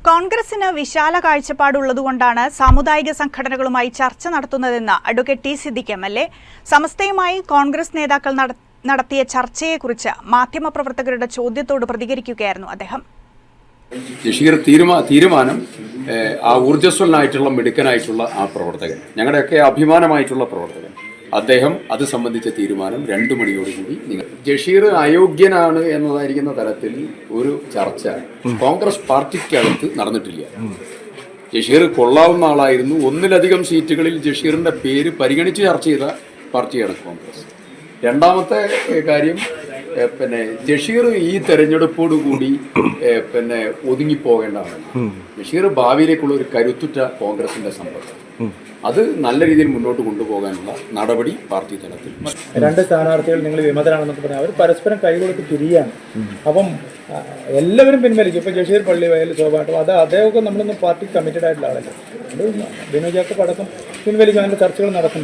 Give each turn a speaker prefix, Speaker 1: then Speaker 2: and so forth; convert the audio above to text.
Speaker 1: കോൺഗ്രസിന് വിശാല കാഴ്ചപ്പാടുള്ളതുകൊണ്ടാണ് സാമുദായിക സംഘടനകളുമായി ചർച്ച നടത്തുന്നതെന്ന് അഡ്വക്കേറ്റ് ടി സിദ്ദിഖ് MLA. സമസ്തയുമായി കോൺഗ്രസ് നേതാക്കൾ നടത്തിയ ചർച്ചയെക്കുറിച്ച് മാധ്യമപ്രവർത്തകരുടെ ചോദ്യത്തോട് പ്രതികരിക്കുകയായിരുന്നു അദ്ദേഹം.
Speaker 2: ജഷീർ തീരുമാനം ആ ഊർജ്ജസ്വലനായിട്ടുള്ള മിടുക്കനായിട്ടുള്ള ആ പ്രവർത്തകൻ, ഞങ്ങളുടെയൊക്കെ അഭിമാനമായിട്ടുള്ള പ്രവർത്തകൻ, അദ്ദേഹം അത് സംബന്ധിച്ച തീരുമാനം 2 മണിയോടുകൂടി ജഷീർ അയോഗ്യനാണ് എന്നതായിരിക്കുന്ന തരത്തിൽ ഒരു ചർച്ച കോൺഗ്രസ് പാർട്ടിക്കകത്ത് നടന്നിട്ടില്ല. ജഷീർ കൊള്ളാവുന്ന ആളായിരുന്നു. 1-ലധികം സീറ്റുകളിൽ ജഷീറിന്റെ പേര് പരിഗണിച്ച് ചർച്ച ചെയ്ത പാർട്ടിയാണ് കോൺഗ്രസ്. രണ്ടാമത്തെ കാര്യം, ജഷീർ ഈ തെരഞ്ഞെടുപ്പോടുകൂടി ഒതുങ്ങിപ്പോകേണ്ടതാണ്. ജഷീർ ഭാവിയിലേക്കുള്ള ഒരു കരുത്തുറ്റ കോൺഗ്രസിന്റെ സമ്പർക്കം, അത് നല്ല രീതിയിൽ മുന്നോട്ട് കൊണ്ടുപോകാനുള്ള നടപടി പാർട്ടി തലത്തിൽ.
Speaker 3: 2 സ്ഥാനാർത്ഥികൾ നിങ്ങൾ വിമതരാണെന്നൊക്കെ പറഞ്ഞാൽ അവർ പരസ്പരം കൈകൊടുത്ത് തിരിയാണ്. അപ്പം എല്ലാവരും പിൻവലിക്കും. ഇപ്പം ജഷീർ പള്ളി വയൽ സ്വാഭാവികം അത് അദ്ദേഹമൊക്കെ നമ്മളൊന്നും പാർട്ടി കമ്മിറ്റഡ് ആയിട്ടുള്ള ആളല്ല. അത് ബിനോയ് ജേക്കബ് അടക്കം പിൻവലിക്കും. അതിൻ്റെ ചർച്ചകൾ നടക്കുന്നുണ്ട്.